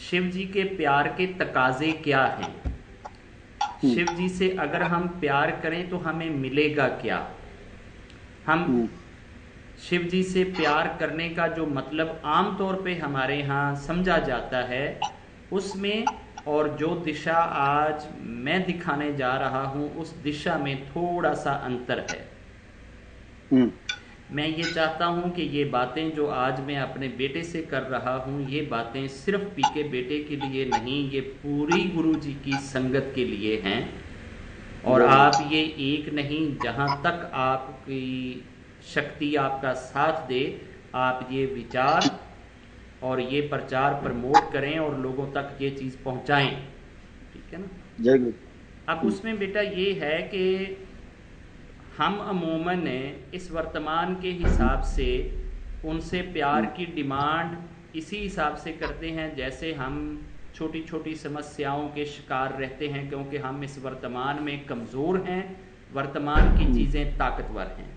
शिव जी के प्यार के तकाजे क्या हैं? शिव जी से अगर हम प्यार करें तो हमें मिलेगा क्या? हम शिव जी से प्यार करने का जो मतलब आम तौर पे हमारे यहाँ समझा जाता है, उसमें और जो दिशा आज मैं दिखाने जा रहा हूँ उस दिशा में थोड़ा सा अंतर है। मैं ये चाहता हूँ कि ये बातें जो आज मैं अपने बेटे से कर रहा हूँ, ये बातें सिर्फ पी के बेटे के लिए नहीं, ये पूरी गुरु जी की संगत के लिए हैं। और आप ये एक नहीं, जहाँ तक आपकी शक्ति आपका साथ दे, आप ये विचार और ये प्रचार प्रमोट करें और लोगों तक ये चीज़ पहुँचाएं। ठीक है ना? जय गुरु। अब उसमें बेटा ये है कि हम अमूमन इस वर्तमान के हिसाब से उनसे प्यार की डिमांड इसी हिसाब से करते हैं जैसे हम छोटी छोटी समस्याओं के शिकार रहते हैं, क्योंकि हम इस वर्तमान में कमज़ोर हैं, वर्तमान की चीज़ें ताकतवर हैं।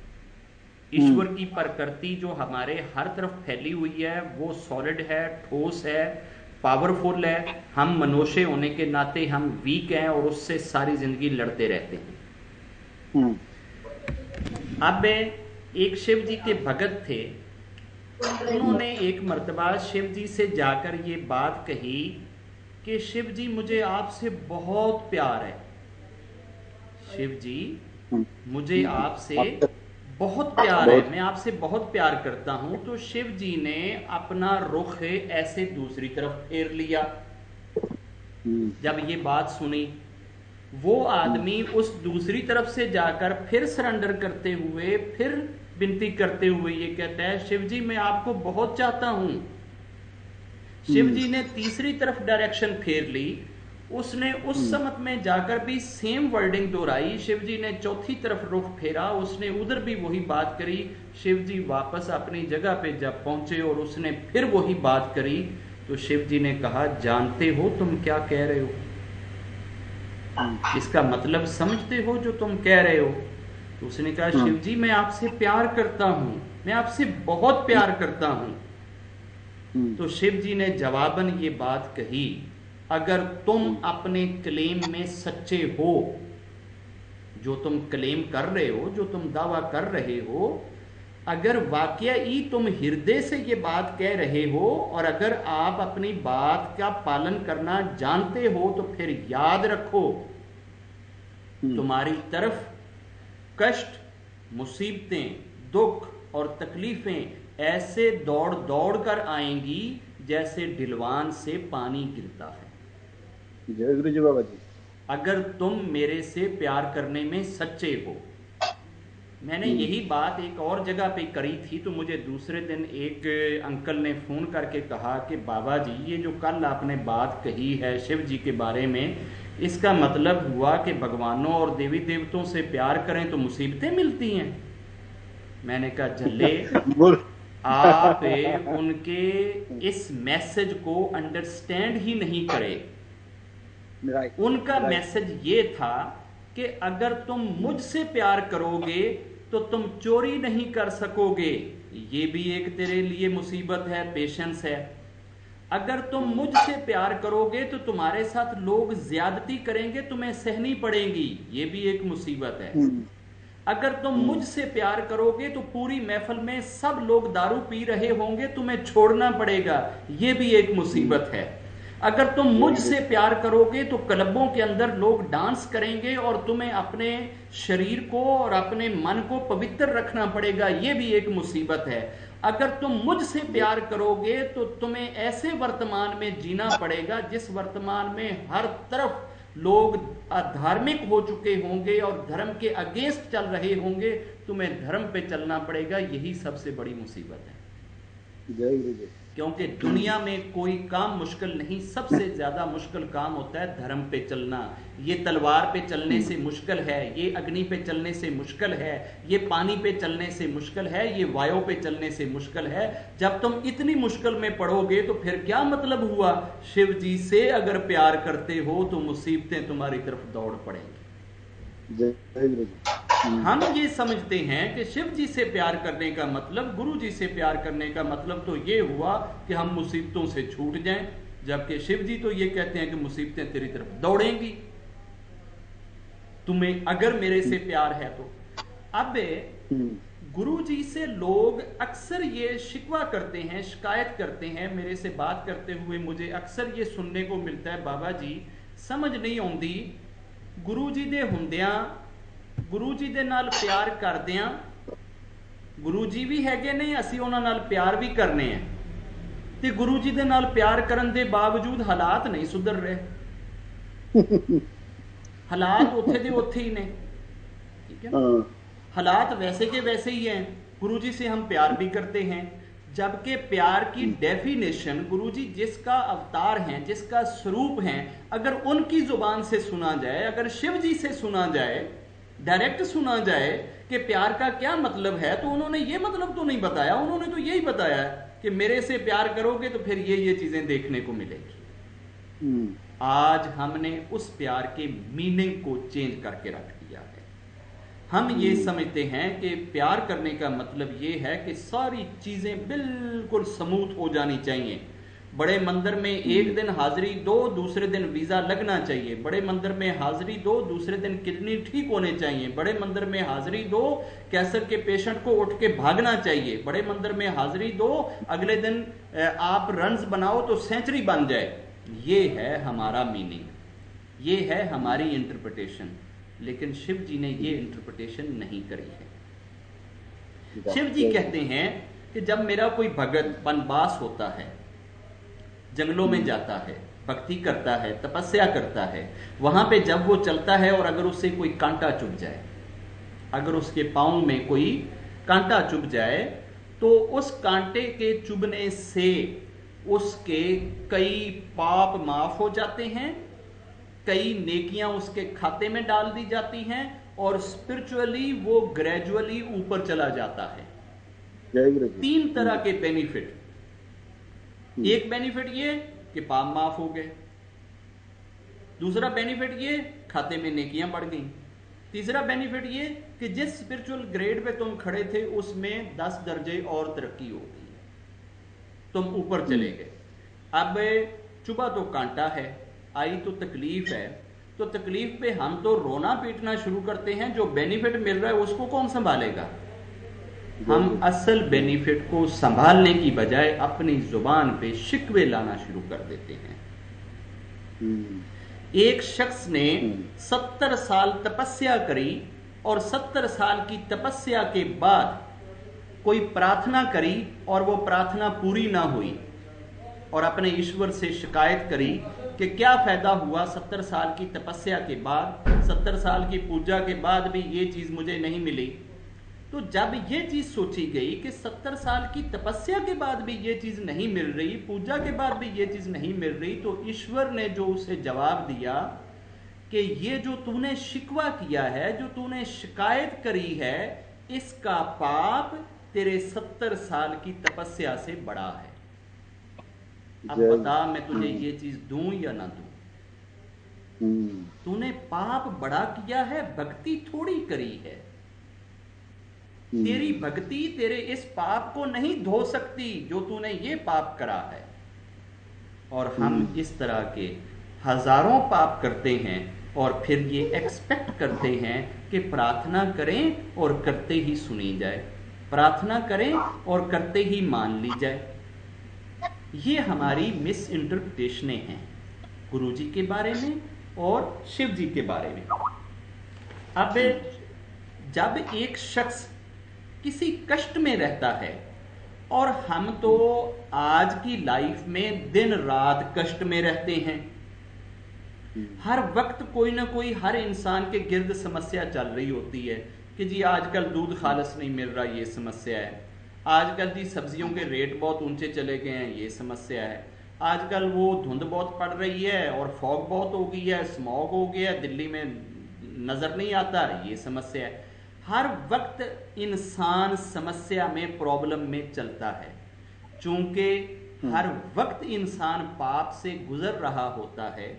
ईश्वर की प्रकृति जो हमारे हर तरफ फैली हुई है वो सॉलिड है, ठोस है, पावरफुल है। हम मनुष्य होने के नाते हम वीक हैं और उससे सारी जिंदगी लड़ते रहते हैं। अब एक शिव जी के भगत थे, उन्होंने एक मर्तबा शिव जी से जाकर ये बात कही कि शिव जी मुझे आपसे बहुत प्यार है, शिव जी मुझे आपसे बहुत प्यार है, मैं आपसे बहुत प्यार करता हूं। तो शिव जी ने अपना रुख ऐसे दूसरी तरफ फेर लिया। जब ये बात सुनी, वो आदमी उस दूसरी तरफ से जाकर फिर सरेंडर करते हुए, फिर विनती करते हुए ये कहता है, शिव जी मैं आपको बहुत चाहता हूं। शिव जी ने तीसरी तरफ डायरेक्शन फेर ली, उसने उस समत में जाकर भी सेम वर्डिंग दोहराई। शिव जी ने चौथी तरफ रुख फेरा, उसने उधर भी वही बात करी। शिव जी वापस अपनी जगह पे जब पहुंचे और उसने फिर वही बात करी, तो शिव जी ने कहा, जानते हो तुम क्या कह रहे हो? इसका मतलब समझते हो जो तुम कह रहे हो? तो उसने कहा, शिव जी मैं आपसे प्यार करता हूं, मैं आपसे बहुत प्यार करता हूं। तो शिव जी ने जवाबन ये बात कही, अगर तुम अपने क्लेम में सच्चे हो, जो तुम क्लेम कर रहे हो, जो तुम दावा कर रहे हो, अगर वाकई तुम हृदय से ये बात कह रहे हो और अगर आप अपनी बात का पालन करना जानते हो, तो फिर याद रखो तुम्हारी तरफ कष्ट, मुसीबतें, दुख और तकलीफें ऐसे दौड़ दौड़ कर आएंगी जैसे ढिलवान से पानी गिरता है। जय गुरु जी बाबा जी। अगर तुम मेरे से प्यार करने में सच्चे हो। मैंने यही बात एक और जगह पे करी थी, तो मुझे दूसरे दिन एक अंकल ने फ़ोन करके कहा कि बाबा जी ये जो कल आपने बात कही है शिव जी के बारे में, इसका मतलब हुआ कि भगवानों और देवी देवताओं से प्यार करें तो मुसीबतें मिलती हैं। मैंने कहा, झल्ले आप उनके इस मैसेज को अंडरस्टैंड ही नहीं करे। उनका मैसेज ये था कि अगर तुम मुझसे प्यार करोगे तो तुम चोरी नहीं कर सकोगे, ये भी एक तेरे लिए मुसीबत है, पेशेंस है। अगर तुम मुझसे प्यार करोगे तो तुम्हारे साथ लोग ज्यादती करेंगे, तुम्हें सहनी पड़ेगी, ये भी एक मुसीबत है। अगर तुम मुझसे प्यार करोगे तो पूरी महफिल में सब लोग दारू पी रहे होंगे, तुम्हें छोड़ना पड़ेगा, ये भी एक मुसीबत है। अगर तुम मुझसे प्यार करोगे तो क्लबों के अंदर लोग डांस करेंगे और तुम्हें अपने शरीर को और अपने मन को पवित्र रखना पड़ेगा, यह भी एक मुसीबत है। अगर तुम मुझसे प्यार करोगे तो तुम्हें ऐसे वर्तमान में जीना पड़ेगा जिस वर्तमान में हर तरफ लोग अधार्मिक हो चुके होंगे और धर्म के अगेंस्ट चल रहे होंगे, तुम्हें धर्म पे चलना पड़ेगा, यही सबसे बड़ी मुसीबत है। जय गुरु जी। क्योंकि दुनिया में कोई काम मुश्किल नहीं, सबसे ज्यादा मुश्किल काम होता है धर्म पे चलना। ये तलवार पे चलने से मुश्किल है, ये अग्नि पे चलने से मुश्किल है, ये पानी पे चलने से मुश्किल है, ये वायु पे चलने से मुश्किल है। जब तुम इतनी मुश्किल में पड़ोगे तो फिर क्या मतलब हुआ? शिव जी से अगर प्यार करते हो तो मुसीबतें तुम्हारी तरफ दौड़ पड़ेंगी। हम ये समझते हैं कि शिव जी से प्यार करने का मतलब, गुरु जी से प्यार करने का मतलब तो ये हुआ कि हम मुसीबतों से छूट जाएं, जबकि शिव जी तो ये कहते हैं कि मुसीबतें तेरी तरफ दौड़ेंगी तुम्हें अगर मेरे से प्यार है तो। अब गुरु जी से लोग अक्सर ये शिकवा करते हैं, शिकायत करते हैं, मेरे से बात करते हुए मुझे अक्सर ये सुनने को मिलता है, बाबा जी समझ नहीं आउंदी गुरु जी दे हुंदियां गुरु जी दे नाल प्यार करदियां गुरु जी भी हैगे ने, असी उन्हां नाल प्यार भी करने हैं ते गुरु जी दे नाल प्यार करन दे बावजूद हालात नहीं सुधर रहे। हालात उत्थे दे उत्थे ही ने, ठीक है, हालात वैसे के वैसे ही हैं। गुरु जी से हम प्यार भी करते हैं, जबकि प्यार की डेफिनेशन गुरु जी जिसका अवतार हैं, जिसका स्वरूप हैं, अगर उनकी जुबान से सुना जाए, अगर शिव जी से सुना जाए, डायरेक्ट सुना जाए कि प्यार का क्या मतलब है, तो उन्होंने ये मतलब तो नहीं बताया। उन्होंने तो यही बताया कि मेरे से प्यार करोगे तो फिर ये चीजें देखने को मिलेगी। आज हमने उस प्यार के मीनिंग को चेंज करके रख दिया है। हम ये समझते हैं कि प्यार करने का मतलब ये है कि सारी चीजें बिल्कुल स्मूथ हो जानी चाहिए। बड़े मंदिर में एक दिन हाजिरी दो, दूसरे दिन वीजा लगना चाहिए। बड़े मंदिर में हाजिरी दो, दूसरे दिन किडनी ठीक होने चाहिए। बड़े मंदिर में हाजिरी दो, कैंसर के पेशेंट को उठ के भागना चाहिए। बड़े मंदिर में हाजिरी दो, अगले दिन आप रन्स बनाओ तो सेंचुरी बन जाए। ये है हमारा मीनिंग, ये है हमारी इंटरप्रिटेशन। लेकिन शिव जी ने ये इंटरप्रिटेशन नहीं करी है। शिव जी कहते हैं कि जब मेरा कोई भगत वनवास होता है, जंगलों में जाता है, भक्ति करता है, तपस्या करता है, वहां पे जब वो चलता है और अगर उससे कोई कांटा चुभ जाए, अगर उसके पांव में कोई कांटा चुभ जाए, तो उस कांटे के चुभने से उसके कई पाप माफ हो जाते हैं, कई नेकियां उसके खाते में डाल दी जाती हैं और स्पिरिचुअली वो ग्रेजुअली ऊपर चला जाता है। 3 तरह के बेनिफिट। एक बेनिफिट ये कि पाप माफ हो गए, दूसरा बेनिफिट ये खाते में नेकियां बढ़ गई, तीसरा बेनिफिट ये कि जिस स्पिरिचुअल ग्रेड पे तुम खड़े थे उसमें 10 दर्जे और तरक्की हो गई, तुम ऊपर चले गए। अब चुभा तो कांटा है, आई तो तकलीफ है, तो तकलीफ पे हम तो रोना पीटना शुरू करते हैं। जो बेनिफिट मिल रहा है उसको कौन संभालेगा? हम असल बेनिफिट को संभालने की बजाय अपनी जुबान पे शिकवे लाना शुरू कर देते हैं। एक शख्स ने 70 साल तपस्या करी और 70 साल की तपस्या के बाद कोई प्रार्थना करी और वो प्रार्थना पूरी ना हुई और अपने ईश्वर से शिकायत करी कि क्या फायदा हुआ, 70 साल की तपस्या के बाद, 70 साल की पूजा के बाद भी ये चीज मुझे नहीं मिली। तो जब ये चीज सोची गई कि 70 साल की तपस्या के बाद भी ये चीज नहीं मिल रही, पूजा के बाद भी ये चीज नहीं मिल रही, तो ईश्वर ने जो उसे जवाब दिया कि ये जो तूने शिकवा किया है, जो तूने शिकायत करी है, इसका पाप तेरे 70 साल की तपस्या से बड़ा है। अब बता मैं तुझे ये चीज दूं या ना दूं? तूने पाप बड़ा किया है, भक्ति थोड़ी करी है। तेरी भक्ति तेरे इस पाप को नहीं धो सकती जो तूने ये पाप करा है। और हम इस तरह के हजारों पाप करते हैं और फिर ये एक्सपेक्ट करते हैं कि प्रार्थना करें और करते ही सुनी जाए, प्रार्थना करें और करते ही मान ली जाए। ये हमारी मिस इंटरप्रिटेशनें हैं गुरु जी के बारे में और शिव जी के बारे में। अब जब एक शख्स किसी कष्ट में रहता है, और हम तो आज की लाइफ में दिन रात कष्ट में रहते हैं, हर वक्त कोई ना कोई हर इंसान के गिर्द समस्या चल रही होती है कि जी आजकल दूध खालस नहीं मिल रहा, ये समस्या है। आजकल जी सब्जियों के रेट बहुत ऊंचे चले गए हैं, ये समस्या है। आजकल वो धुंध बहुत पड़ रही है और फॉग बहुत हो गई है, स्मॉग हो गया, दिल्ली में नजर नहीं आता, ये समस्या है। हर वक्त इंसान समस्या में, प्रॉब्लम में चलता है, चूंकि हर वक्त इंसान पाप से गुजर रहा होता है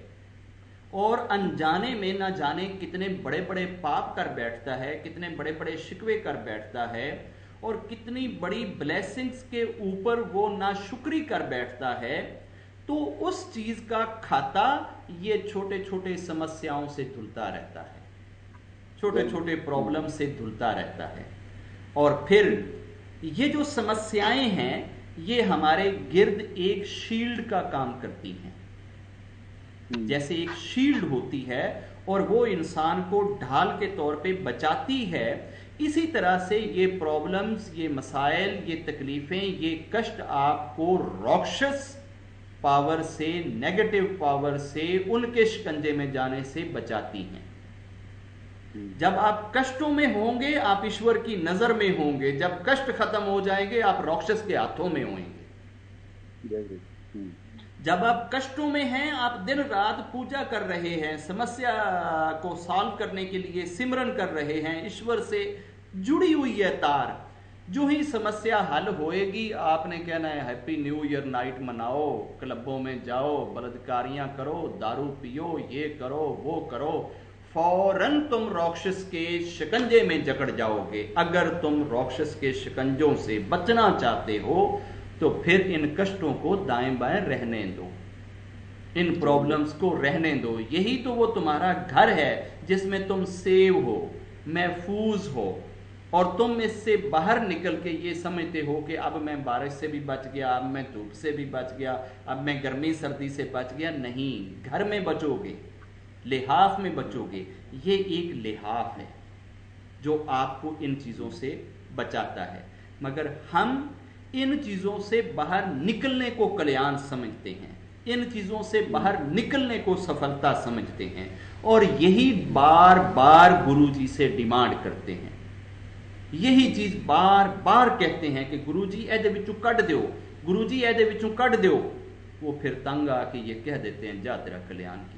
और अनजाने में ना जाने कितने बड़े बड़े पाप कर बैठता है, कितने बड़े बड़े शिकवे कर बैठता है और कितनी बड़ी ब्लेसिंग्स के ऊपर वो नाशुक्री कर बैठता है। तो उस चीज का खाता ये छोटे छोटे समस्याओं से धुलता रहता है, छोटे छोटे प्रॉब्लम से धुलता रहता है। और फिर ये जो समस्याएं हैं ये हमारे गिर्द एक शील्ड का काम करती हैं। जैसे एक शील्ड होती है और वो इंसान को ढाल के तौर पे बचाती है, इसी तरह से ये प्रॉब्लम्स, ये मसाइल, ये तकलीफें, ये कष्ट आपको राक्षस पावर से, नेगेटिव पावर से, उनके शिकंजे में जाने से बचाती हैं। जब आप कष्टों में होंगे आप ईश्वर की नजर में होंगे, जब कष्ट खत्म हो जाएंगे आप राक्षस के हाथों में होंगे। जब आप कष्टों में हैं आप दिन रात पूजा कर रहे हैं, समस्या को सॉल्व करने के लिए सिमरन कर रहे हैं, ईश्वर से जुड़ी हुई है तार। जो ही समस्या हल होएगी आपने कहना है हैप्पी न्यू ईयर नाइट मनाओ, क्लबों में जाओ, बलात्कारियां करो, दारू पियो, ये करो, वो करो, फौरन तुम राक्षस के शिकंजे में जकड़ जाओगे। अगर तुम राक्षस के शिकंजों से बचना चाहते हो तो फिर इन कष्टों को दाएं बाएं रहने दो, इन प्रॉब्लम्स को रहने दो। यही तो वो तुम्हारा घर है जिसमें तुम सेव हो, महफूज हो, और तुम इससे बाहर निकल के ये समझते हो कि अब मैं बारिश से भी बच गया, अब मैं धूप से भी बच गया, अब मैं गर्मी सर्दी से बच गया। नहीं, घर में बचोगे, लिहाफ में बचोगे। ये एक लिहाफ है जो आपको इन चीजों से बचाता है। मगर हम इन चीजों से बाहर निकलने को कल्याण समझते हैं, इन चीजों से बाहर निकलने को सफलता समझते हैं, और यही बार बार गुरु जी से डिमांड करते हैं। यही चीज बार बार कहते हैं कि गुरु जी एदे विचों कढ़ दो, गुरु जी एदे विचों कढ़ दो। वो फिर तंग आके ये कह देते हैं जा तेरा कल्याण किया,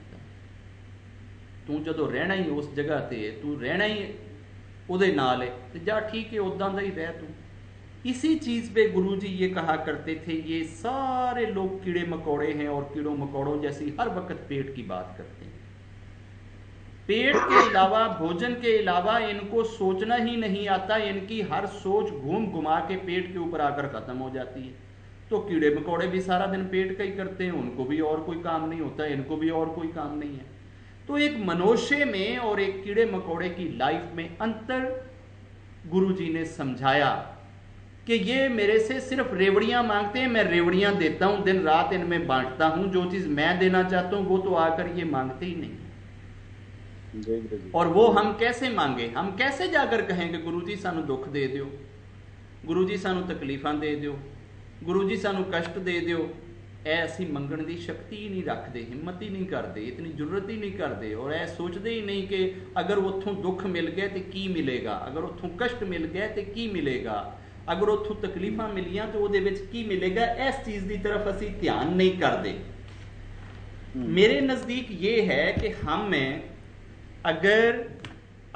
तू जो रहना ही उस जगह ते, तू रहना ही उदे नाल है, तो जा ठीक है उदा दा ही रह तू। इसी चीज पे गुरु जी ये कहा करते थे, ये सारे लोग कीड़े मकोड़े हैं और कीड़ों मकोड़ों जैसी हर वक्त पेट की बात करते हैं। पेट के अलावा, भोजन के अलावा इनको सोचना ही नहीं आता। इनकी हर सोच घूम घुमा के पेट के ऊपर आकर खत्म हो जाती है। तो कीड़े मकोड़े भी सारा दिन पेट का ही करते हैं, उनको भी और कोई काम नहीं होता, इनको भी और कोई काम नहीं है। तो एक मनुष्य में और एक कीड़े मकोड़े की लाइफ में अंतर गुरु जी ने समझाया कि ये मेरे से सिर्फ रेवड़ियां मांगते हैं, मैं रेवड़ियां देता हूं, दिन रात इनमें बांटता हूं, जो चीज मैं देना चाहता हूं वो तो आकर ये मांगते ही नहीं। और वो हम कैसे मांगे, हम कैसे जाकर कहेंगे गुरु जी सानू दुख दे दियो, गुरु जी सानू तकलीफां दे दियो, गुरु जी सानू कष्ट दे दियो। ऐसी मंगण की शक्ति ही नहीं रखते, हिम्मत ही नहीं करते, इतनी जरूरत ही नहीं करते, और ऐ सोचते ही नहीं कि अगर उतों दुख मिल गया तो की मिलेगा, अगर उतों कष्ट मिल गया तो की मिलेगा, अगर उतों तकलीफां मिलियां तो उहदे विच की मिलेगा। इस चीज की तरफ असी ध्यान नहीं करते। मेरे नजदीक ये है कि हमें अगर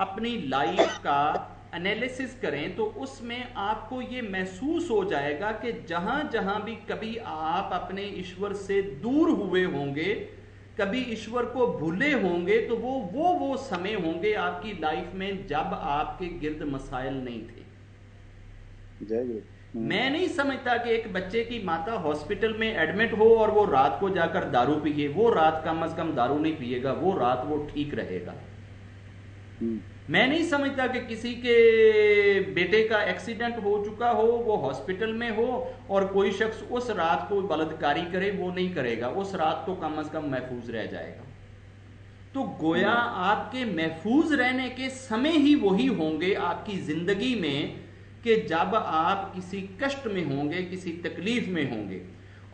अपनी लाइफ का एनालिसिस करें तो उसमें आपको ये महसूस हो जाएगा कि जहां जहां भी कभी आप अपने ईश्वर से दूर हुए होंगे, कभी ईश्वर को भूले होंगे, तो वो समय होंगे आपकी लाइफ में जब आपके गिर्द मसाइल नहीं थे। मैं नहीं समझता कि एक बच्चे की माता हॉस्पिटल में एडमिट हो और वो रात को जाकर दारू पिए, वो रात कम से कम दारू नहीं पिएगा, वो रात वो ठीक रहेगा। मैं नहीं समझता कि किसी के बेटे का एक्सीडेंट हो चुका हो, वो हॉस्पिटल में हो और कोई शख्स उस रात को बलात्कारी करे, वो नहीं करेगा, उस रात को कम से कम महफूज रह जाएगा। तो गोया आपके महफूज रहने के समय ही वही होंगे आपकी जिंदगी में कि जब आप किसी कष्ट में होंगे, किसी तकलीफ में होंगे।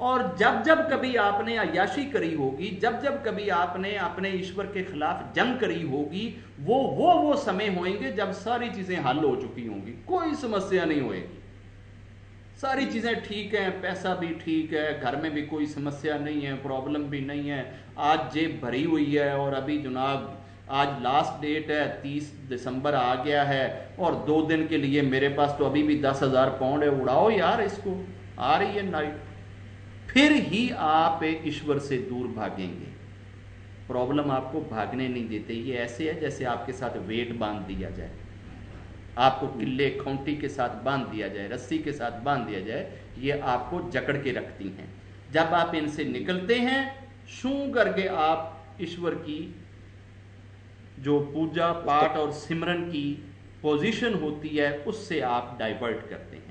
और जब जब कभी आपने अय्याशी करी होगी, जब जब कभी आपने अपने ईश्वर के खिलाफ जंग करी होगी, वो समय होंगे जब सारी चीजें हल हो चुकी होंगी, कोई समस्या नहीं होएगी, सारी चीजें ठीक हैं, पैसा भी ठीक है, घर में भी कोई समस्या नहीं है, प्रॉब्लम भी नहीं है, आज जेब भरी हुई है, और अभी जनाब आज लास्ट डेट है, 30 दिसंबर आ गया है, और 2 दिन के लिए मेरे पास तो अभी भी 10,000 पाउंड है, उड़ाओ यार इसको, आ रही है नाइट। फिर ही आप ईश्वर से दूर भागेंगे। प्रॉब्लम आपको भागने नहीं देते। ये ऐसे है जैसे आपके साथ वेट बांध दिया जाए, आपको किले खूंटी के साथ बांध दिया जाए, रस्सी के साथ बांध दिया जाए, ये आपको जकड़ के रखती हैं। जब आप इनसे निकलते हैं, शू करके आप ईश्वर की जो पूजा पाठ और सिमरन की पोजीशन होती है उससे आप डाइवर्ट करते हैं।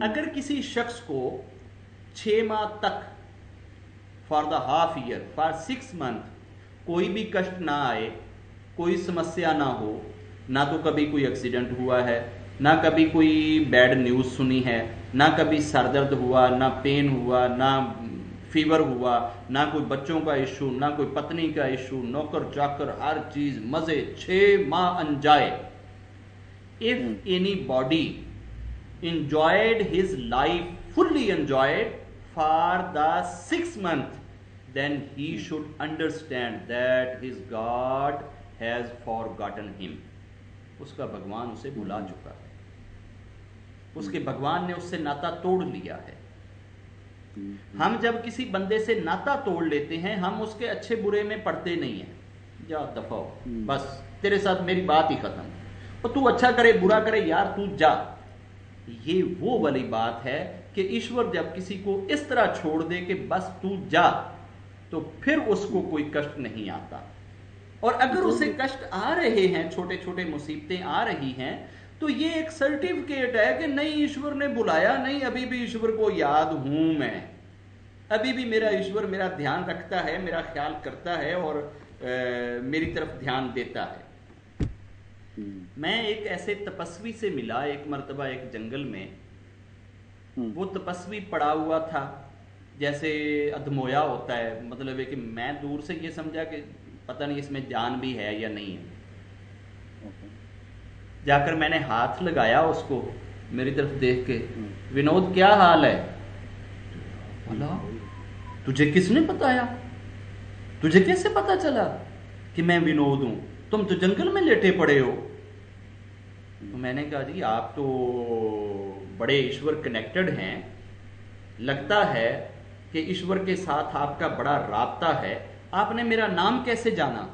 अगर किसी शख्स को 6 माह तक, for the half year, for 6 month कोई भी कष्ट ना आए, कोई समस्या ना हो, ना तो कभी कोई एक्सीडेंट हुआ है, ना कभी कोई बैड न्यूज़ सुनी है, ना कभी सर दर्द हुआ, ना पेन हुआ, ना फीवर हुआ, ना कोई बच्चों का इशू, ना कोई पत्नी का इशू, नौकर चाकर हर चीज मजे, 6 माह अनजाए। If anybody enjoyed his life, fully enjoyed for the 6 months, then he should understand that his God has forgotten him. उसका भगवान उसे भुला चुका है, उसके भगवान ने उससे नाता तोड़ लिया है। हम जब किसी बंदे से नाता तोड़ लेते हैं, हम उसके अच्छे बुरे में पड़ते नहीं हैं, जा दफा हो, बस तेरे साथ मेरी बात ही खत्म, और तू अच्छा करे बुरा करे यार तू जा। ये वो वाली बात है कि ईश्वर जब किसी को इस तरह छोड़ दे कि बस तू जा, तो फिर उसको कोई कष्ट नहीं आता। और अगर उसे कष्ट आ रहे हैं, छोटे छोटे मुसीबतें आ रही हैं, तो ये एक सर्टिफिकेट है कि नहीं ईश्वर ने बुलाया, नहीं अभी भी ईश्वर को याद हूं मैं, अभी भी मेरा ईश्वर मेरा ध्यान रखता है, मेरा ख्याल करता है और मेरी तरफ ध्यान देता है। मैं एक ऐसे तपस्वी से मिला एक मर्तबा एक जंगल में। वो तपस्वी पड़ा हुआ था जैसे अधमोया होता है, मतलब है कि मैं दूर से ये समझा कि पता नहीं इसमें जान भी है या नहीं है। जाकर मैंने हाथ लगाया उसको, मेरी तरफ देख के, विनोद क्या हाल है? बोला तुझे किसने बताया, तुझे कैसे पता चला कि मैं विनोद हूं, तुम तो जंगल में लेटे पड़े हो। तो मैंने कहा जी आप तो बड़े ईश्वर कनेक्टेड हैं, लगता है कि ईश्वर के साथ आपका बड़ा राब्ता है, आपने मेरा नाम कैसे जाना,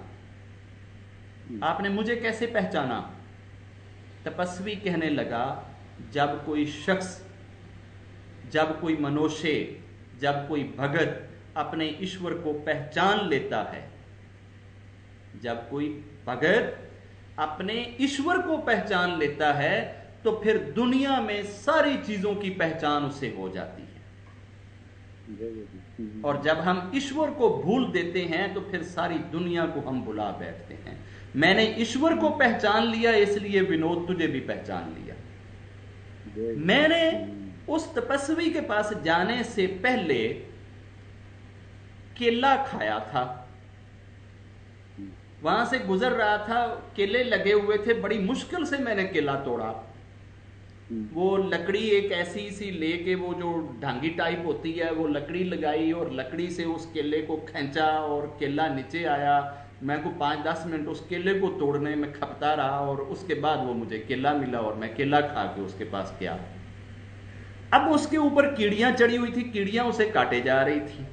आपने मुझे कैसे पहचाना? तपस्वी कहने लगा जब कोई शख्स, जब कोई मनुष्य, जब कोई भगत अपने ईश्वर को पहचान लेता है, जब कोई भगत अपने ईश्वर को पहचान लेता है, तो फिर दुनिया में सारी चीजों की पहचान उसे हो जाती है। और जब हम ईश्वर को भूल देते हैं तो फिर सारी दुनिया को हम भुला बैठते हैं। मैंने ईश्वर को पहचान लिया, इसलिए विनोद तुझे भी पहचान लिया। मैंने उस तपस्वी के पास जाने से पहले केला खाया था, वहां से गुजर रहा था, केले लगे हुए थे, बड़ी मुश्किल से मैंने केला तोड़ा। वो लकड़ी एक ऐसी सी लेके, वो जो ढांगी टाइप होती है, वो लकड़ी लगाई और लकड़ी से उस केले को खींचा और केला नीचे आया। मैं को 5-10 मिनट उस केले को तोड़ने में खपता रहा और उसके बाद वो मुझे केला मिला और मैं केला खा के उसके पास गया। अब उसके ऊपर कीड़ियां चढ़ी हुई थी, कीड़ियां उसे काटे जा रही थी।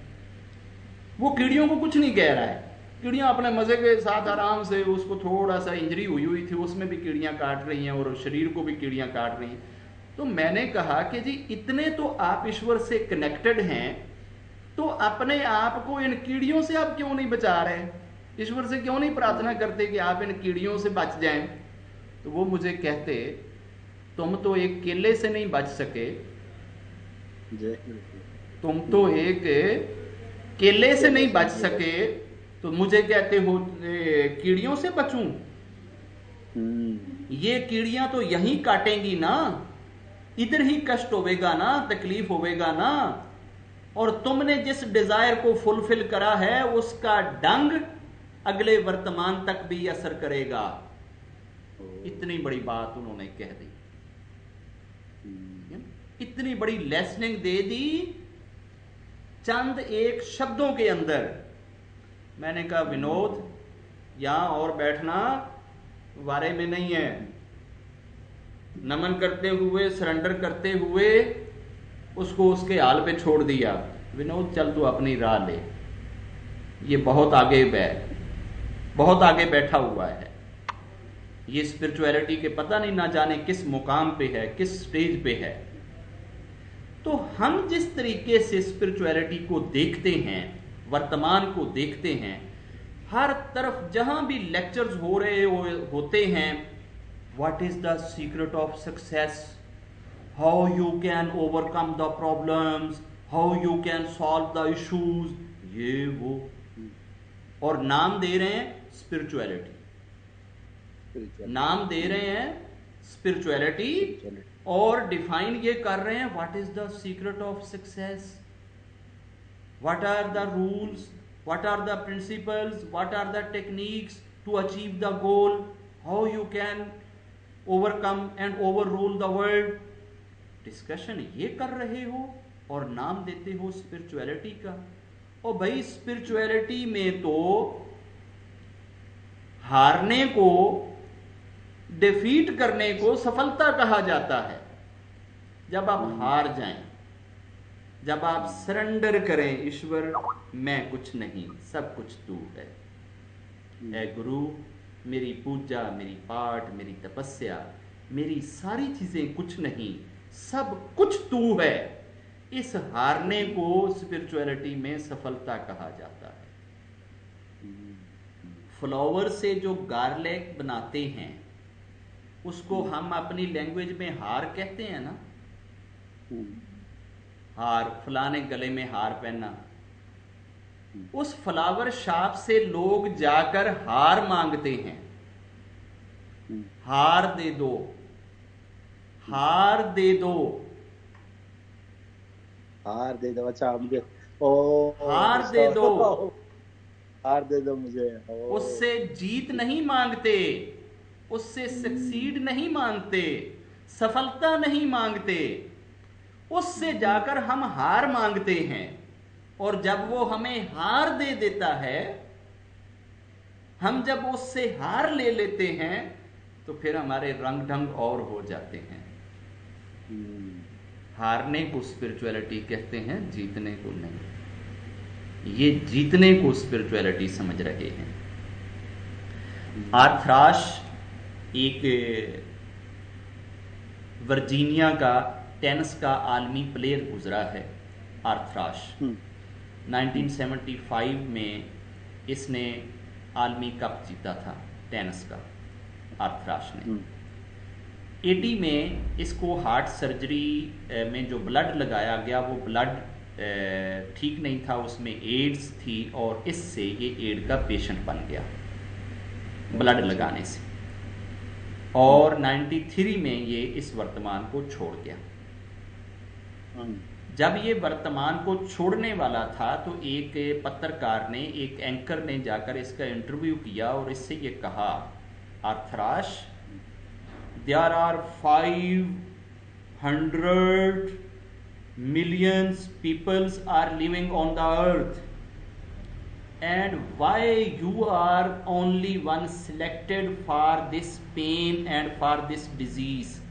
वो कीड़ियों को कुछ नहीं कह रहा है, कीड़ियां अपने मजे के साथ आराम से, उसको थोड़ा सा इंजरी हुई हुई थी, उसमें भी कीड़ियां काट रही हैं और शरीर को भी कीड़ियां काट रही हैं। तो मैंने कहा कि जी इतने तो आप ईश्वर से कनेक्टेड हैं, तो अपने आप को इन कीड़ियों से आप क्यों नहीं बचा रहे? ईश्वर से क्यों नहीं प्रार्थना करते कि आप इन कीड़ियों से बच जाएं? तो वो मुझे कहते तुम तो एक केले से नहीं बच सके, तुम तो एक केले से नहीं बच सके, तो मुझे कहते हो कीड़ियों से बचूं? ये कीड़ियां तो यहीं काटेंगी ना, इधर ही कष्ट होवेगा ना, तकलीफ होवेगा ना। और तुमने जिस डिजायर को फुलफिल करा है उसका डंग अगले वर्तमान तक भी असर करेगा। इतनी बड़ी बात उन्होंने कह दी, इतनी बड़ी लेसनिंग दे दी चंद एक शब्दों के अंदर। मैंने कहा विनोद यहां और बैठना वारे में नहीं है। नमन करते हुए, सरेंडर करते हुए उसको उसके हाल पे छोड़ दिया। विनोद चल तू अपनी राह ले, ये बहुत आगे बैठा हुआ है, ये स्पिरिचुअलिटी के पता नहीं ना जाने किस मुकाम पे है, किस स्टेज पे है। तो हम जिस तरीके से स्पिरिचुअलिटी को देखते हैं, वर्तमान को देखते हैं, हर तरफ जहां भी लेक्चर्स हो रहे होते हैं, what is the secret of success, how you can overcome the problems, how you can solve the issues, ये वो, और नाम दे रहे हैं स्पिरिचुअलिटी, नाम दे रहे हैं स्पिरिचुअलिटी, और डिफाइन ये कर रहे हैं what is the secret of success, what are the rules, what are the principles, what are the techniques to achieve the goal, how you can overcome and overrule the world. Discussion ये कर रहे हो और नाम देते हो spirituality का। और भाई स्पिरिचुअलिटी में तो हारने को, डिफीट करने को सफलता कहा जाता है। जब आप हार जाएं, जब आप सरेंडर करें, ईश्वर मैं कुछ नहीं, सब कुछ तू है, ऐ गुरु मेरी पूजा, मेरी पाठ, मेरी तपस्या, मेरी सारी चीजें कुछ नहीं, सब कुछ तू है, इस हारने को स्पिरिचुअलिटी में सफलता कहा जाता है। फ्लावर से जो गार्लिक बनाते हैं उसको हम अपनी लैंग्वेज में हार कहते हैं ना, हार, फलाने गले में हार पहना। उस फ्लावर शॉप से लोग जाकर हार मांगते हैं, हार दे दो, हार दे दो, हार दे दो। अच्छा मुझे हार दे दो, हार दे दो मुझे। उससे जीत नहीं मांगते, उससे सक्सीड नहीं मांगते, सफलता नहीं मांगते, उससे जाकर हम हार मांगते हैं। और जब वो हमें हार दे देता है, हम जब उससे हार ले लेते हैं, तो फिर हमारे रंग ढंग और हो जाते हैं। हारने को स्पिरिचुअलिटी कहते हैं, जीतने को नहीं। ये जीतने को स्पिरिचुअलिटी समझ रहे हैं। आर्थराश एक वर्जीनिया का टेनिस का आलमी प्लेयर गुजरा है। आर्थराश 1975 में इसने आलमी कप जीता था टेनिस का, आर्थराश ने। 80 में इसको हार्ट सर्जरी में जो ब्लड लगाया गया, वो ब्लड ठीक नहीं था, उसमें एड्स थी, और इससे ये एड का पेशेंट बन गया ब्लड लगाने से। और 93 में ये इस वर्तमान को छोड़ गया। जब ये वर्तमान को छोड़ने वाला था, तो एक पत्रकार ने, एक एंकर ने जाकर इसका इंटरव्यू किया और इससे ये कहा, आर्थराश, there are 500 millions peoples are living on the earth, and why you are only one selected for this pain and for this disease?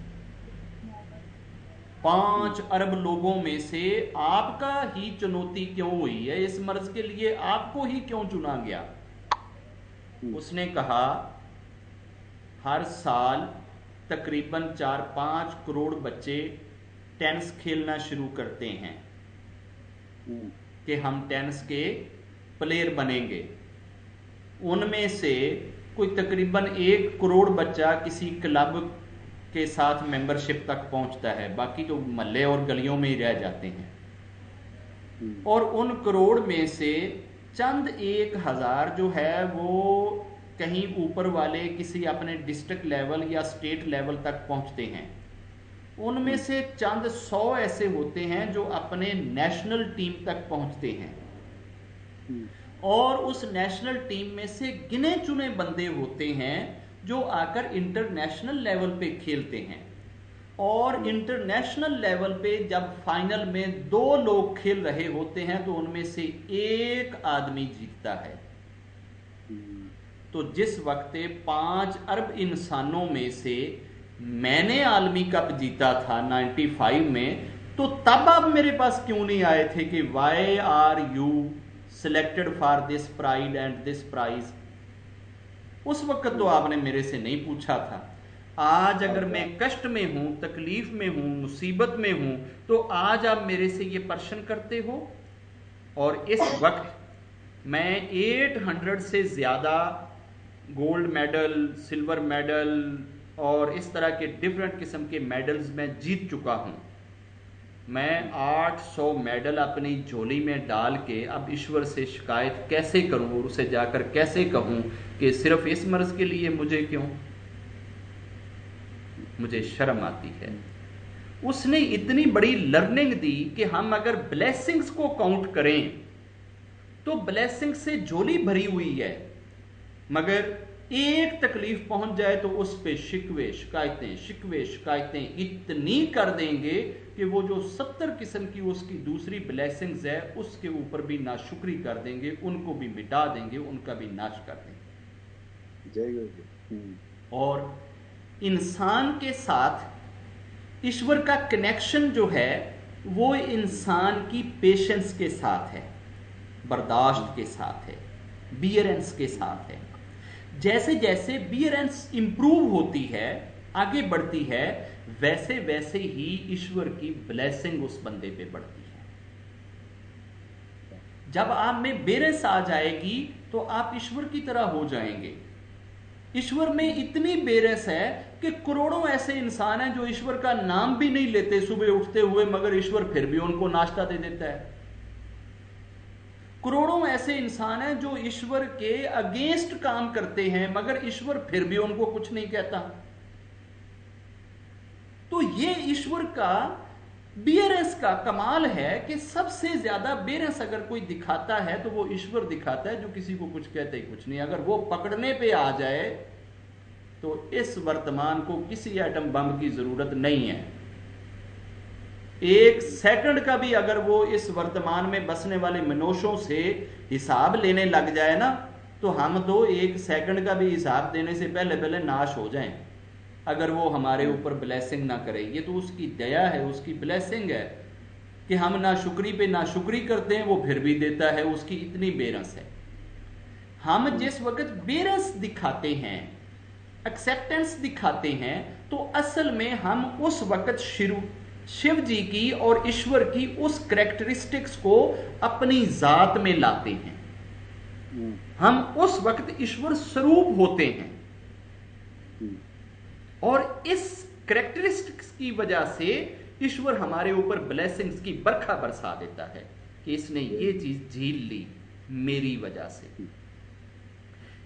5 अरब लोगों में से आपका ही चुनौती क्यों हुई है, इस मर्ज के लिए आपको ही क्यों चुना गया? उसने कहा, हर साल तकरीबन 4-5 करोड़ बच्चे टेनिस खेलना शुरू करते हैं कि हम टेनिस के प्लेयर बनेंगे। उनमें से कोई तकरीबन 1 करोड़ बच्चा किसी क्लब के साथ मेंबरशिप तक पहुंचता है, बाकी तो मोहल्ले और गलियों में ही रह जाते हैं। और उन करोड़ में से चंद 1000 जो है वो कहीं ऊपर वाले किसी अपने डिस्ट्रिक्ट लेवल या स्टेट लेवल तक पहुंचते हैं। उनमें से चंद 100 ऐसे होते हैं जो अपने नेशनल टीम तक पहुंचते हैं। और उस नेशनल टीम में से गिने चुने बंदे होते हैं जो आकर इंटरनेशनल लेवल पे खेलते हैं। और इंटरनेशनल लेवल पे जब फाइनल में 2 लोग खेल रहे होते हैं, तो उनमें से एक आदमी जीतता है। तो जिस वक्त 5 अरब इंसानों में से मैंने आलमी कप जीता था 95 में, तो तब आप मेरे पास क्यों नहीं आए थे कि why are you selected for this pride and this prize? उस वक्त तो आपने मेरे से नहीं पूछा था। आज अगर मैं कष्ट में हूं, तकलीफ में हूं, मुसीबत में हूं, तो आज आप मेरे से ये प्रश्न करते हो। और इस वक्त मैं 800 से ज़्यादा गोल्ड मेडल, सिल्वर मेडल और इस तरह के डिफरेंट किस्म के मेडल्स मैं जीत चुका हूं। मैं 800 मेडल अपनी झोली में डाल के अब ईश्वर से शिकायत कैसे करूं और उसे जाकर कैसे कहूं कि सिर्फ इस मर्ज के लिए मुझे क्यों? मुझे शर्म आती है। उसने इतनी बड़ी लर्निंग दी कि हम अगर ब्लेसिंग्स को काउंट करें तो ब्लेसिंग से झोली भरी हुई है, मगर एक तकलीफ पहुंच जाए तो उस पे शिकवे शिकायतें इतनी कर देंगे कि वो जो 70 किस्म की उसकी दूसरी ब्लेसिंग्स है उसके ऊपर भी नाशुक्री कर देंगे, उनको भी मिटा देंगे, उनका भी नाश कर देंगे। जय गुरु। और इंसान के साथ ईश्वर का कनेक्शन जो है वो इंसान की पेशेंस के साथ है, बर्दाश्त के साथ है, बियरेंस के साथ है। जैसे जैसे बियरेंस इंप्रूव होती है, आगे बढ़ती है, वैसे वैसे ही ईश्वर की ब्लेसिंग उस बंदे पे बढ़ती है। जब आप में बियरेंस आ जाएगी तो आप ईश्वर की तरह हो जाएंगे। ईश्वर में इतनी बेरस है कि करोड़ों ऐसे इंसान हैं जो ईश्वर का नाम भी नहीं लेते सुबह उठते हुए, मगर ईश्वर फिर भी उनको नाश्ता दे देता है। करोड़ों ऐसे इंसान हैं जो ईश्वर के अगेंस्ट काम करते हैं, मगर ईश्वर फिर भी उनको कुछ नहीं कहता। तो ये ईश्वर का बियरेंस का कमाल है कि सबसे ज्यादा बियरेंस अगर कोई दिखाता है तो वो ईश्वर दिखाता है, जो किसी को कुछ कहते ही कुछ नहीं। अगर वो पकड़ने पे आ जाए तो इस वर्तमान को किसी एटम बम की जरूरत नहीं है। एक सेकंड का भी अगर वो इस वर्तमान में बसने वाले मनुष्यों से हिसाब लेने लग जाए ना, तो हम तो एक सेकंड का भी हिसाब देने से पहले पहले नाश हो जाएं, अगर वो हमारे ऊपर ब्लेसिंग ना करे। ये तो उसकी दया है, उसकी ब्लेसिंग है कि हम ना शुक्री पे ना शुक्री करते हैं, वो फिर भी देता है। उसकी इतनी बेरस है। हम जिस वक्त बेरस दिखाते हैं, एक्सेप्टेंस दिखाते हैं, तो असल में हम उस वक्त शिव जी की और ईश्वर की उस कैरेक्टरिस्टिक्स को अपनी जात में लाते हैं। हम उस वक्त ईश्वर स्वरूप होते हैं और इस कैरेक्टरिस्टिक्स की वजह से ईश्वर हमारे ऊपर ब्लेसिंग्स की बरखा बरसा देता है कि इसने ये चीज झील ली मेरी वजह से।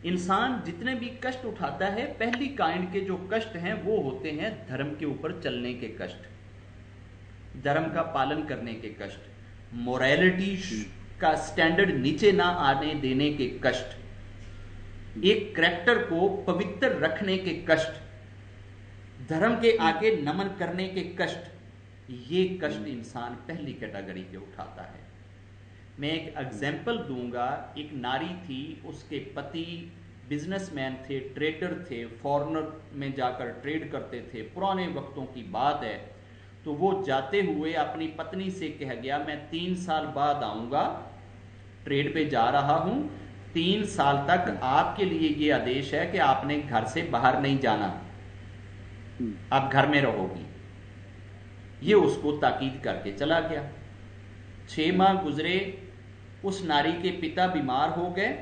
इंसान जितने भी कष्ट उठाता है, पहली काइंड के जो कष्ट हैं वो होते हैं धर्म के ऊपर चलने के कष्ट, धर्म का पालन करने के कष्ट, मोरालिटी का स्टैंडर्ड नीचे ना आने देने के कष्ट, एक करैक्टर को पवित्र रखने के कष्ट, धर्म के आगे नमन करने के कष्ट। ये कष्ट इंसान पहली कैटेगरी के उठाता है। मैं एक एग्जाम्पल दूंगा। एक नारी थी, उसके पति बिजनेसमैन थे, ट्रेडर थे, फॉरेनर में जाकर ट्रेड करते थे, पुराने वक्तों की बात है। तो वो जाते हुए अपनी पत्नी से कह गया, मैं 3 साल बाद आऊंगा, ट्रेड पे जा रहा हूं, 3 साल तक आपके लिए ये आदेश है कि आपने घर से बाहर नहीं जाना, आप घर में रहोगी। ये उसको ताकीद करके चला गया। 6 माह गुजरे, उस नारी के पिता बीमार हो गए।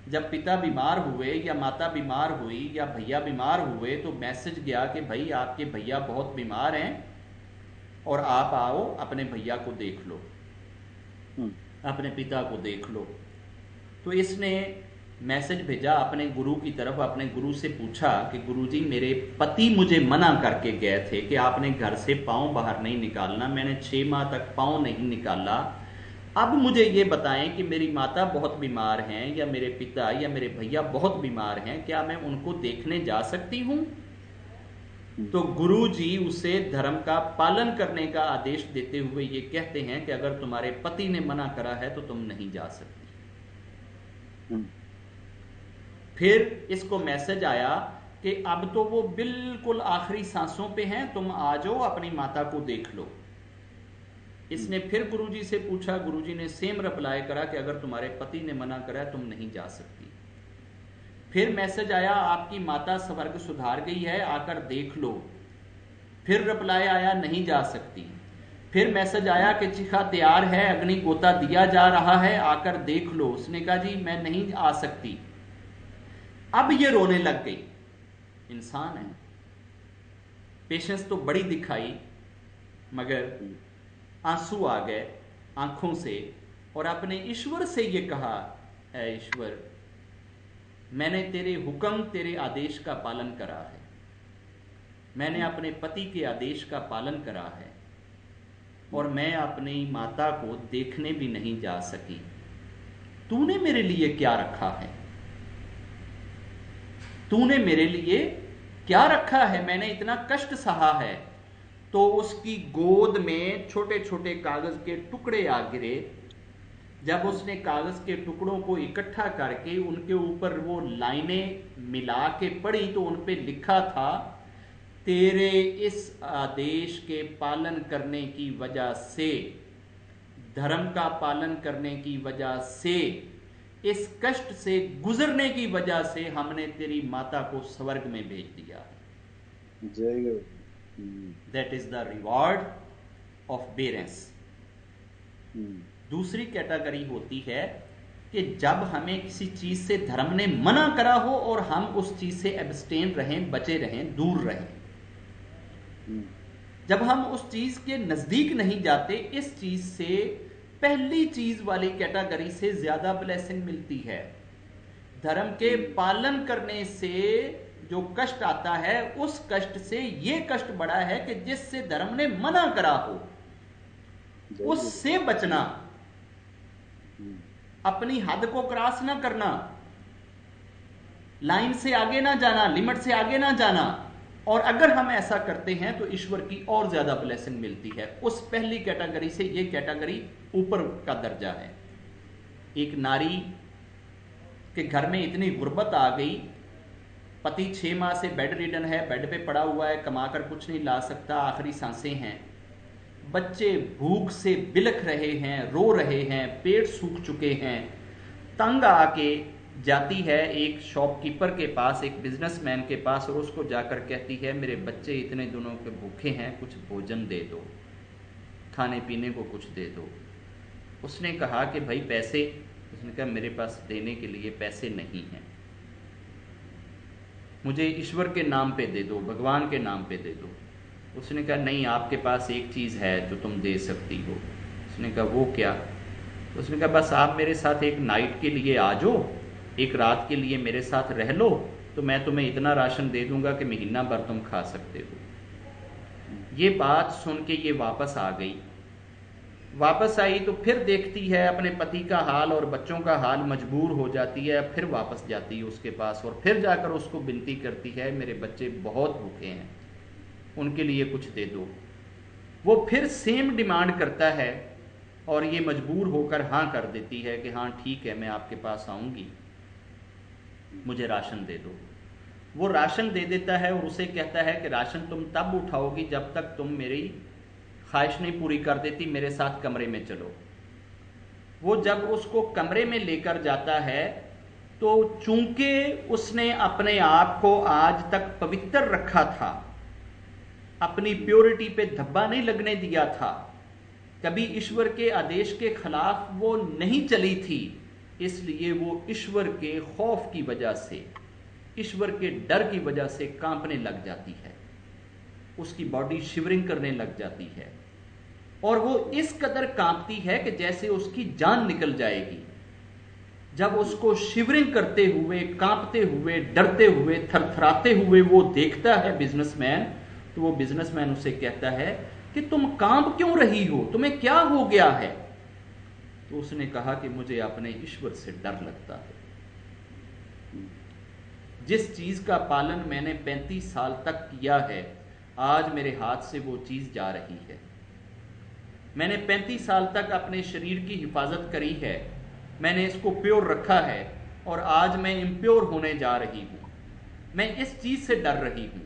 जब पिता बीमार हुए या माता बीमार हुई या भैया बीमार हुए तो मैसेज गया कि भाई आपके भैया बहुत बीमार हैं और आप आओ, अपने भैया को देख लो, अपने पिता को देख लो। तो इसने मैसेज भेजा अपने गुरु की तरफ, अपने गुरु से पूछा कि गुरुजी, मेरे पति मुझे मना करके गए थे कि आपने घर से पाँव बाहर नहीं निकालना, मैंने 6 माह तक पाँव नहीं निकाला। अब मुझे ये बताएं कि मेरी माता बहुत बीमार हैं या मेरे पिता या मेरे भैया बहुत बीमार हैं, क्या मैं उनको देखने जा सकती हूँ? तो गुरु जी उसे धर्म का पालन करने का आदेश देते हुए ये कहते हैं कि अगर तुम्हारे पति ने मना करा है तो तुम नहीं जा सकती। फिर इसको मैसेज आया कि अब तो वो बिल्कुल आखिरी सांसों पे हैं, तुम आ जाओ, अपनी माता को देख लो। इसने फिर गुरुजी से पूछा, गुरुजी ने सेम रिप्लाई करा कि अगर तुम्हारे पति ने मना करा है तुम नहीं जा सकती। फिर मैसेज आया आपकी माता स्वर्ग सुधार गई है, आकर देख लो। फिर रिप्लाई आया नहीं जा सकती। फिर मैसेज आया कि चिखा तैयार है, अग्नि गोता दिया जा रहा है, आकर देख लो। उसने कहा जी मैं नहीं आ सकती। अब ये रोने लग गई। इंसान है, पेशेंस तो बड़ी दिखाई, मगर आंसू आ गए आंखों से और अपने ईश्वर से ये कहा, ऐ ईश्वर, मैंने तेरे हुक्म, तेरे आदेश का पालन करा है, मैंने अपने पति के आदेश का पालन करा है और मैं अपनी माता को देखने भी नहीं जा सकी। तूने मेरे लिए क्या रखा है? तूने मेरे लिए क्या रखा है? मैंने इतना कष्ट सहा है। तो उसकी गोद में छोटे छोटे कागज के टुकड़े आ गिरे। जब उसने कागज के टुकड़ों को इकट्ठा करके उनके ऊपर वो लाइनें मिला के पढ़ी तो उन पे लिखा था, तेरे इस आदेश के पालन करने की वजह से, धर्म का पालन करने की वजह से, इस कष्ट से गुजरने की वजह से हमने तेरी माता को स्वर्ग में भेज दिया। जय that is the reward of parents. दूसरी कैटेगरी होती है कि जब हमें किसी चीज से धर्म ने मना करा हो और हम उस चीज से एब्सटेन रहें, बचे रहें, दूर रहें। जब हम उस चीज के नजदीक नहीं जाते, इस चीज से, पहली चीज वाली कैटेगरी से ज्यादा ब्लेसिंग मिलती है। धर्म के पालन करने से जो कष्ट आता है, उस कष्ट से ये कष्ट बड़ा है कि जिससे धर्म ने मना करा हो, उससे बचना, अपनी हद को क्रॉस ना करना, लाइन से आगे ना जाना, लिमिट से आगे ना जाना। और अगर हम ऐसा करते हैं तो ईश्वर की और ज्यादा ब्लेसिंग मिलती है। उस पहली कैटेगरी से ये कैटेगरी ऊपर का दर्जा है। एक नारी के घर में इतनी गुर्बत आ गई, पति 6 माह से बेड रिडन है, बेड पे पड़ा हुआ है, कमाकर कुछ नहीं ला सकता, आखिरी सांसें हैं, बच्चे भूख से बिलख रहे हैं, रो रहे हैं, पेट सूख चुके हैं। तंग आके जाती है एक शॉपकीपर के पास, एक बिजनेसमैन के पास, और उसको जाकर कहती है, मेरे बच्चे इतने दिनों के भूखे हैं, कुछ भोजन दे दो, खाने पीने को कुछ दे दो। उसने कहा कि भाई पैसे? उसने कहा मेरे पास देने के लिए पैसे नहीं हैं, मुझे ईश्वर के नाम पे दे दो, भगवान के नाम पे दे दो। उसने कहा नहीं, आपके पास एक चीज़ है जो तुम दे सकती हो। उसने कहा वो क्या? उसने कहा बस आप मेरे साथ एक नाइट के लिए आ जाओ, एक रात के लिए मेरे साथ रह लो, तो मैं तुम्हें इतना राशन दे दूंगा कि महीना भर तुम खा सकते हो। ये बात सुन के ये वापस आ गई। वापस आई तो फिर देखती है अपने पति का हाल और बच्चों का हाल, मजबूर हो जाती है, फिर वापस जाती है उसके पास और फिर जाकर उसको विनती करती है, मेरे बच्चे बहुत भूखे हैं, उनके लिए कुछ दे दो। वो फिर सेम डिमांड करता है और ये मजबूर होकर हाँ कर देती है कि हाँ ठीक है, मैं आपके पास आऊँगी, मुझे राशन दे दो। वो राशन दे देता है और उसे कहता है कि राशन तुम तब उठाओगी जब तक तुम मेरी ख्वाहिश नहीं पूरी कर देती, मेरे साथ कमरे में चलो। वो जब उसको कमरे में लेकर जाता है तो चूंकि उसने अपने आप को आज तक पवित्र रखा था, अपनी प्योरिटी पे धब्बा नहीं लगने दिया था, कभी ईश्वर के आदेश के खिलाफ वो नहीं चली थी, इसलिए वो ईश्वर के खौफ की वजह से, ईश्वर के डर की वजह से कांपने लग जाती है, उसकी बॉडी शिवरिंग करने लग जाती है और वो इस कदर कांपती है कि जैसे उसकी जान निकल जाएगी। जब उसको शिवरिंग करते हुए, कांपते हुए, डरते हुए, थरथराते हुए वो देखता है बिजनेसमैन, तो वो बिजनेसमैन उसे कहता है कि तुम कांप क्यों रही हो, तुम्हें क्या हो गया है? तो उसने कहा कि मुझे अपने ईश्वर से डर लगता है। जिस चीज का पालन मैंने 35 साल तक किया है, आज मेरे हाथ से वो चीज जा रही है। मैंने 35 साल तक अपने शरीर की हिफाजत करी है, मैंने इसको प्योर रखा है और आज मैं इम्प्योर होने जा रही हूं, मैं इस चीज से डर रही हूं।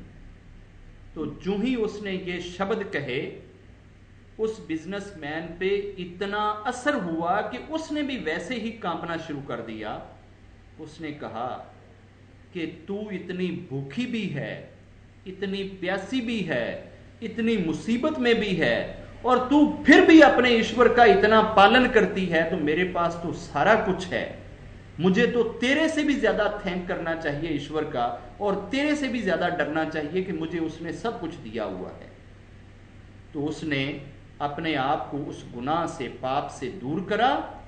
तो जो ही उसने ये शब्द कहे, उस बिजनेसमैन पे इतना असर हुआ कि उसने भी वैसे ही कांपना शुरू कर दिया। उसने कहा कि तू इतनी भूखी भी है, इतनी प्यासी भी है, इतनी मुसीबत में भी है, और तू फिर भी अपने ईश्वर का इतना पालन करती है, तो मेरे पास तो सारा कुछ है, मुझे तो तेरे से भी ज्यादा थैंक करना चाहिए ईश्वर का, और तेरे से भी ज्यादा डरना चाहिए कि मुझे उसने सब कुछ दिया हुआ है। तो उसने अपने आप को उस गुनाह से, पाप से दूर करा,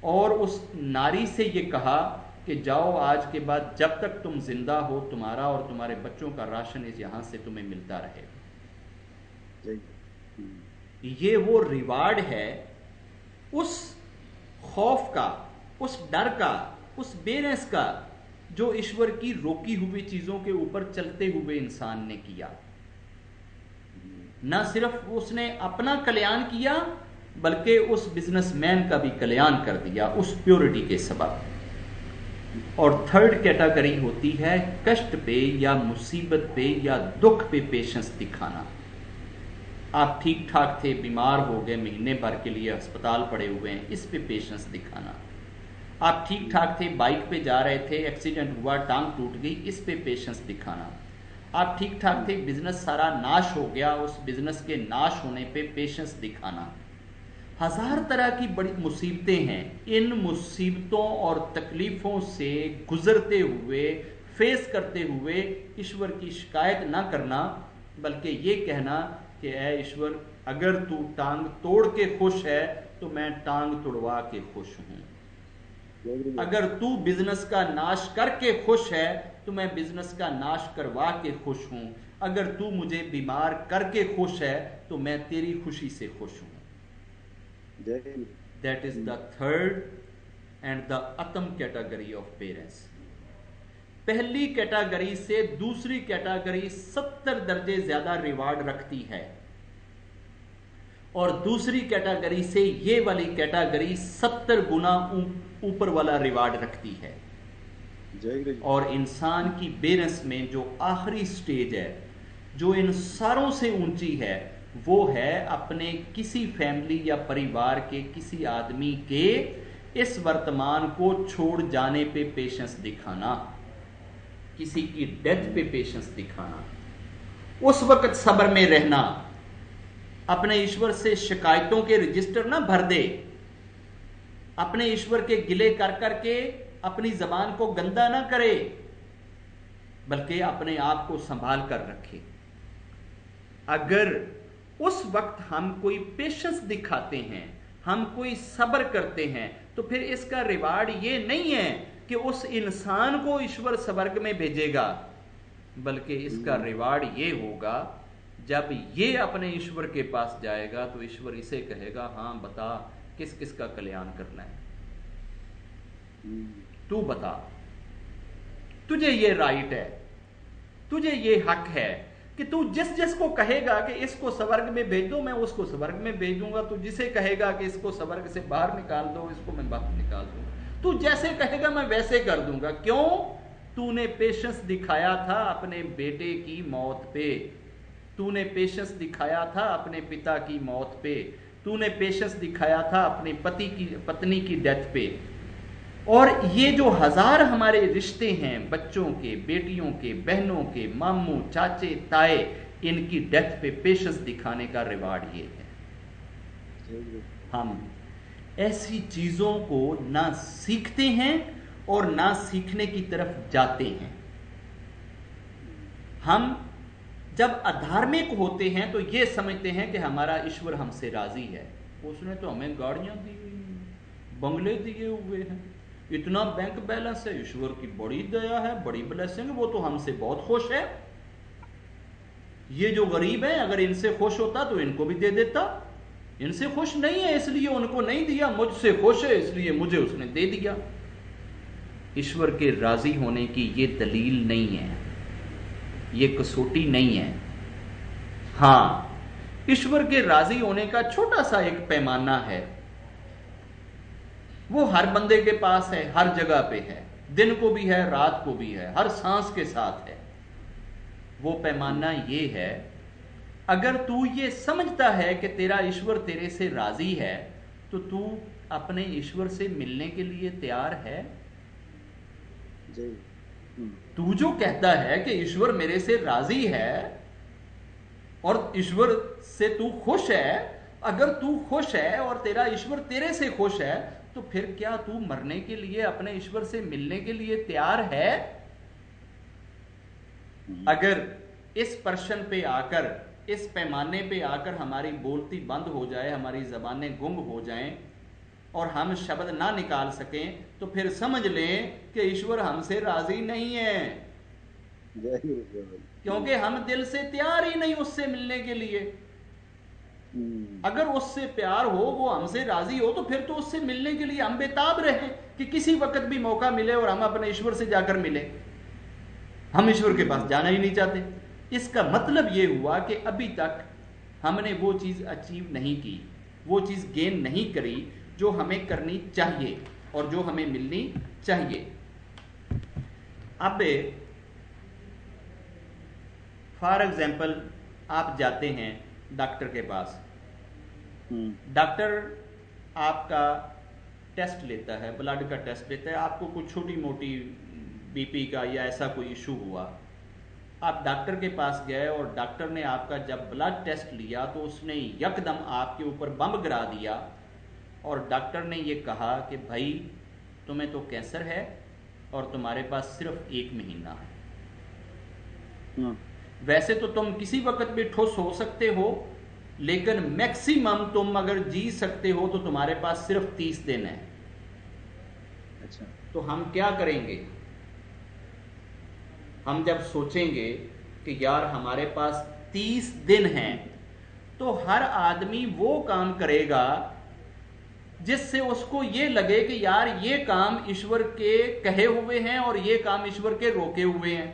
और उस नारी से ये कहा कि जाओ, आज के बाद जब तक तुम जिंदा हो, तुम्हारा और तुम्हारे बच्चों का राशन इस यहां से तुम्हें मिलता रहेगा। ये वो रिवार्ड है उस खौफ का, उस डर का, उस बेरस का, जो ईश्वर की रोकी हुई चीजों के ऊपर चलते हुए इंसान ने किया। न सिर्फ उसने अपना कल्याण किया, बल्कि उस बिजनेसमैन का भी कल्याण कर दिया उस प्योरिटी के सबब। और थर्ड कैटेगरी होती है कष्ट पे या मुसीबत पे या दुख पे पेशेंस दिखाना। आप ठीक ठाक थे, बीमार हो गए, महीने भर के लिए अस्पताल पड़े हुए हैं, इस पे पेशेंस दिखाना। आप ठीक ठाक थे, बाइक पे जा रहे थे, एक्सीडेंट हुआ, टांग टूट गई, इस पे पेशेंस दिखाना। आप ठीक ठाक थे, बिजनेस सारा नाश हो गया, उस बिजनेस के नाश होने पे पेशेंस दिखाना। हजार तरह की बड़ी मुसीबतें हैं। इन मुसीबतों और तकलीफों से गुजरते हुए, फेस करते हुए ईश्वर की शिकायत ना करना, बल्कि ये कहना कि ऐ ईश्वर, अगर तू टांग तोड़ के खुश है तो मैं टांग तोड़वा के खुश हूं। अगर तू बिजनेस का नाश करके खुश है तो मैं बिजनेस का नाश करवा के खुश हूं। अगर तू मुझे बीमार करके खुश है तो मैं तेरी खुशी से खुश हूं। That is the third and the अतम कैटेगरी ऑफ पेरेंट्स। पहली कैटेगरी से दूसरी कैटेगरी 70 दर्जे ज्यादा रिवार्ड रखती है, और दूसरी कैटेगरी से ये वाली कैटेगरी 70 गुना ऊपर वाला रिवार्ड रखती है। और इंसान की बेरस में जो आखिरी स्टेज है, जो इन सारों से ऊंची है, वो है अपने किसी फैमिली या परिवार के किसी आदमी के इस वर्तमान को छोड़ जाने पे पेशेंस दिखाना, किसी की डेथ पे पेशेंस दिखाना, उस वक्त सब्र में रहना, अपने ईश्वर से शिकायतों के रजिस्टर ना भर दे, अपने ईश्वर के गिले कर करके अपनी जबान को गंदा ना करे, बल्कि अपने आप को संभाल कर रखे। अगर उस वक्त हम कोई पेशेंस दिखाते हैं, हम कोई सब्र करते हैं, तो फिर इसका रिवार्ड ये नहीं है कि उस इंसान को ईश्वर स्वर्ग में भेजेगा, बल्कि इसका रिवार्ड ये होगा, जब ये अपने ईश्वर के पास जाएगा तो ईश्वर इसे कहेगा, हां बता किस किस का कल्याण करना है, तू बता, तुझे ये राइट है, तुझे ये हक है कि तू जिस जिस को कहेगा कि इसको स्वर्ग में भेज दो, मैं उसको स्वर्ग में भेज दूंगा। तू जिसे कहेगा कि इसको स्वर्ग से बाहर निकाल दो, इसको मैं बाहर निकाल दूंगा। तू जैसे कहेगा मैं वैसे कर दूंगा। क्यों? तूने पेशेंस दिखाया था अपने बेटे की मौत पे, तूने पेशेंस दिखाया था अपने पिता की मौत पे, तूने पेशेंस दिखाया था अपने पत्नी की डेथ पे। और ये जो हजार हमारे रिश्ते हैं, बच्चों के, बेटियों के, बहनों के, मामू, चाचे, ताए, इनकी डेथ पे पेशेंस दिखाने का रिवार्ड ये है। हम ऐसी चीजों को ना सीखते हैं और ना सीखने की तरफ जाते हैं। हम जब अधार्मिक होते हैं तो ये समझते हैं कि हमारा ईश्वर हमसे राजी है, उसने तो हमें गाड़ियां दी हुई हैं, बंगले दिए हुए हैं, इतना बैंक बैलेंस है, ईश्वर की बड़ी दया है, बड़ी ब्लेसिंग, वो तो हमसे बहुत खुश है। ये जो गरीब है, अगर इनसे खुश होता तो इनको भी दे देता, इनसे खुश नहीं है इसलिए उनको नहीं दिया, मुझसे खुश है इसलिए मुझे उसने दे दिया। ईश्वर के राजी होने की ये दलील नहीं है, ये कसौटी नहीं है। हां, ईश्वर के राजी होने का छोटा सा एक पैमाना है, वो हर बंदे के पास है, हर जगह पे है, दिन को भी है, रात को भी है, हर सांस के साथ है। वो पैमाना ये है, अगर तू ये समझता है कि तेरा ईश्वर तेरे से राजी है, तो तू अपने ईश्वर से मिलने के लिए तैयार है? तू जो कहता है कि ईश्वर मेरे से राजी है और ईश्वर से तू खुश है, अगर तू खुश है और तेरा ईश्वर तेरे से खुश है, तो फिर क्या तू मरने के लिए, अपने ईश्वर से मिलने के लिए तैयार है? अगर इस पर्शन पे आकर, इस पैमाने पे आकर हमारी बोलती बंद हो जाए, हमारी जबानें गुम हो जाएं और हम शब्द ना निकाल सकें, तो फिर समझ लें कि ईश्वर हमसे राजी नहीं है, क्योंकि हम दिल से तैयार ही नहीं उससे मिलने के लिए। अगर उससे प्यार हो, वो हमसे राजी हो, तो फिर तो उससे मिलने के लिए हम बेताब रहें कि किसी वक्त भी मौका मिले और हम अपने ईश्वर से जाकर मिले। हम ईश्वर के पास जाना ही नहीं चाहते। इसका मतलब ये हुआ कि अभी तक हमने वो चीज अचीव नहीं की, वो चीज गेन नहीं करी जो हमें करनी चाहिए और जो हमें मिलनी चाहिए। अब फॉर एग्जाम्पल आप जाते हैं डॉक्टर के पास, डॉक्टर आपका टेस्ट लेता है, ब्लड का टेस्ट लेता है, आपको कुछ छोटी मोटी बीपी का या ऐसा कोई इशू हुआ, आप डॉक्टर के पास गए और डॉक्टर ने आपका जब ब्लड टेस्ट लिया तो उसने यकदम आपके ऊपर बम गिरा दिया और डॉक्टर ने ये कहा कि भाई तुम्हें तो कैंसर है और तुम्हारे पास सिर्फ 1 महीना है। वैसे तो तुम किसी वक्त भी ठुस हो सकते हो, लेकिन मैक्सिमम तुम अगर जी सकते हो तो तुम्हारे पास सिर्फ 30 दिन है। अच्छा, तो हम क्या करेंगे? हम जब सोचेंगे कि यार हमारे पास 30 दिन हैं, तो हर आदमी वो काम करेगा जिससे उसको ये लगे कि यार ये काम ईश्वर के कहे हुए हैं और ये काम ईश्वर के रोके हुए हैं।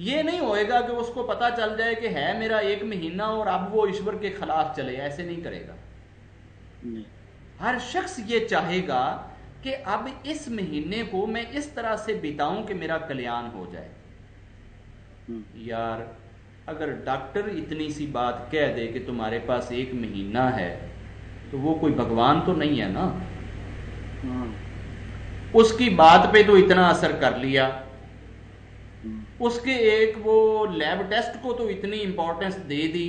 ये नहीं होएगा कि उसको पता चल जाए कि है मेरा 1 महीना और अब वो ईश्वर के खिलाफ चले, ऐसे नहीं करेगा। हर शख्स ये चाहेगा कि अब इस महीने को मैं इस तरह से बिताऊं कि मेरा कल्याण हो जाए। यार अगर डॉक्टर इतनी सी बात कह दे कि तुम्हारे पास 1 महीना है, तो वो कोई भगवान तो नहीं है ना। उसकी बात पे तो इतना असर कर लिया, उसके एक वो लैब टेस्ट को तो इतनी इंपॉर्टेंस दे दी,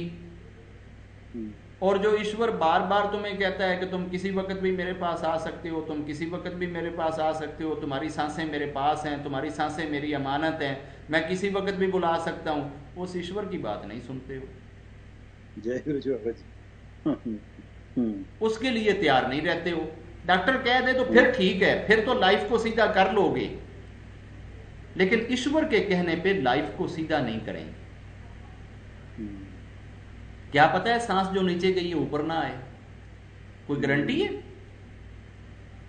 और जो ईश्वर बार बार तुम्हें कहता है कि तुम किसी वक्त भी मेरे पास आ सकते हो, तुम किसी वक्त भी मेरे पास आ सकते हो, तुम्हारी सांसें मेरे पास हैं, तुम्हारी सांसें मेरी अमानत हैं, मैं किसी वक्त भी बुला सकता हूं, उस ईश्वर की बात नहीं सुनते हो। जय गुरु। उसके लिए तैयार नहीं रहते हो। डॉक्टर कह दे तो फिर ठीक है, फिर तो लाइफ को सीधा कर लोगे, लेकिन ईश्वर के कहने पे लाइफ को सीधा नहीं करेंगे। क्या पता है सांस जो नीचे गई है ऊपर ना आए, कोई गारंटी है?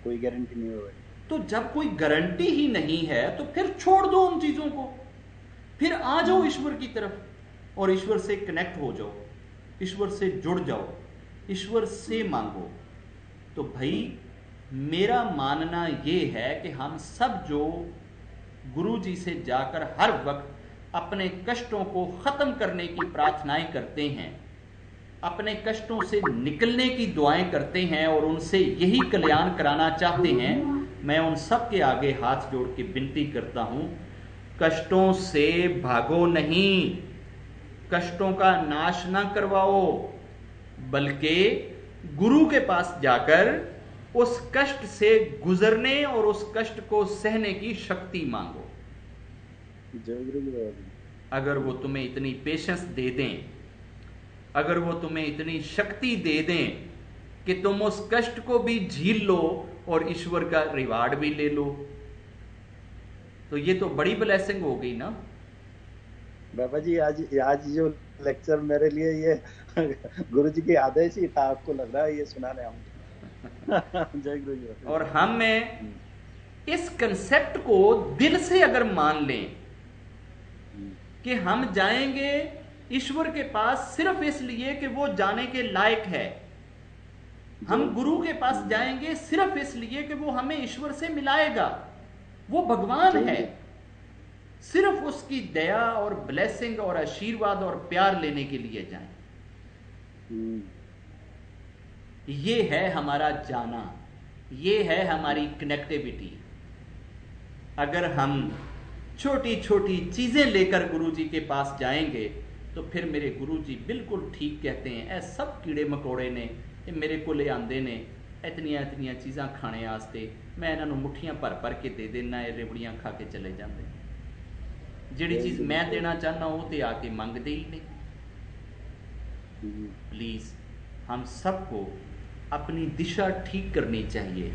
कोई गारंटी नहीं होगी। तो जब कोई गारंटी ही नहीं है तो फिर छोड़ दो उन चीजों को, फिर आ जाओ ईश्वर की तरफ और ईश्वर से कनेक्ट हो जाओ, ईश्वर से जुड़ जाओ, ईश्वर से मांगो। तो भाई मेरा मानना यह है कि हम सब जो गुरु जी से जाकर हर वक्त अपने कष्टों को खत्म करने की प्रार्थनाएं करते हैं, अपने कष्टों से निकलने की दुआएं करते हैं और उनसे यही कल्याण कराना चाहते हैं, मैं उन सब के आगे हाथ जोड़ के विनती करता हूं, कष्टों से भागो नहीं, कष्टों का नाश ना करवाओ, बल्कि गुरु के पास जाकर उस कष्ट से गुजरने और उस कष्ट को सहने की शक्ति मांगो। अगर वो तुम्हें इतनी पेशेंस दे दें, अगर वो तुम्हें इतनी शक्ति दे दें कि तुम उस कष्ट को भी झील लो और ईश्वर का रिवार्ड भी ले लो, तो ये तो बड़ी ब्लेसिंग हो गई ना। बाबा जी आज जो लेक्चर मेरे लिए ये गुरु जी की आदेश ही था, आपको लग रहा है ये सुनाने हम। जय गुरु जी। और हम में इस कंसेप्ट को दिल से अगर मान लें कि हम जाएंगे ईश्वर के पास सिर्फ इसलिए कि वो जाने के लायक है, हम गुरु के पास जाएंगे सिर्फ इसलिए कि वो हमें ईश्वर से मिलाएगा, वो भगवान है, सिर्फ उसकी दया और ब्लेसिंग और आशीर्वाद और प्यार लेने के लिए जाएं। ये है हमारा जाना, ये है हमारी कनेक्टिविटी। अगर हम छोटी छोटी चीज़ें लेकर गुरु जी के पास जाएंगे तो फिर मेरे गुरु जी बिल्कुल ठीक कहते हैं, ए सब कीड़े मकोड़े ने ये मेरे को ले आंदे ने इतनियां इतनियां चीज़ां खाने वास्ते, मैं इन्हों मुठियां भर भर के दे देना, ये रेवड़ियां खा के चले जाते। जिहड़ी चीज़ मैं देना चाहना वो तो आके मंगते ही नहीं। प्लीज़ हम सबको अपनी दिशा ठीक करनी चाहिए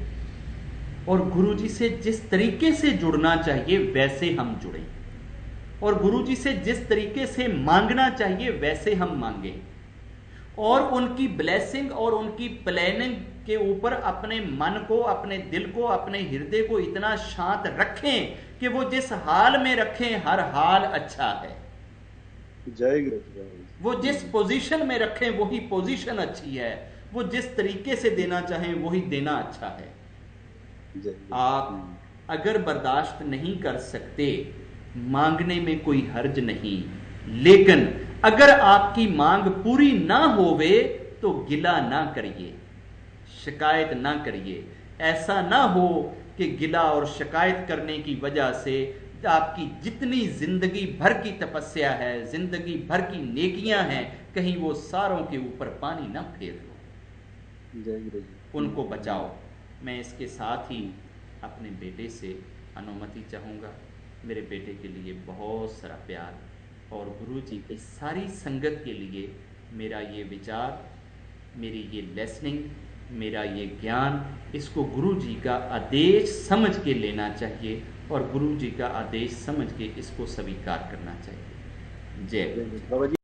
और गुरु जी से जिस तरीके से जुड़ना चाहिए वैसे हम जुड़ें, और गुरु जी से जिस तरीके से मांगना चाहिए वैसे हम मांगें, और उनकी ब्लेसिंग और उनकी प्लानिंग के ऊपर अपने मन को, अपने दिल को, अपने हृदय को इतना शांत रखें कि वो जिस हाल में रखें हर हाल अच्छा है। जय गुरु। वो जिस पोजीशन में रखें वही पोजीशन अच्छी है, वो जिस तरीके से देना चाहें वही देना अच्छा है। आप अगर बर्दाश्त नहीं कर सकते मांगने में कोई हर्ज नहीं, लेकिन अगर आपकी मांग पूरी ना होवे तो गिला ना करिए, शिकायत ना करिए। ऐसा ना हो कि गिला और शिकायत करने की वजह से आपकी जितनी जिंदगी भर की तपस्या है, जिंदगी भर की नेकियां हैं, कहीं वो सारों के ऊपर पानी ना फेर लो। उनको बचाओ। मैं इसके साथ ही अपने बेटे से अनुमति चाहूँगा। मेरे बेटे के लिए बहुत सारा प्यार और गुरु जी की सारी संगत के लिए मेरा ये विचार, मेरी ये लेसनिंग, मेरा ये ज्ञान, इसको गुरु जी का आदेश समझ के लेना चाहिए और गुरु जी का आदेश समझ के इसको स्वीकार करना चाहिए। जय बाबा जी।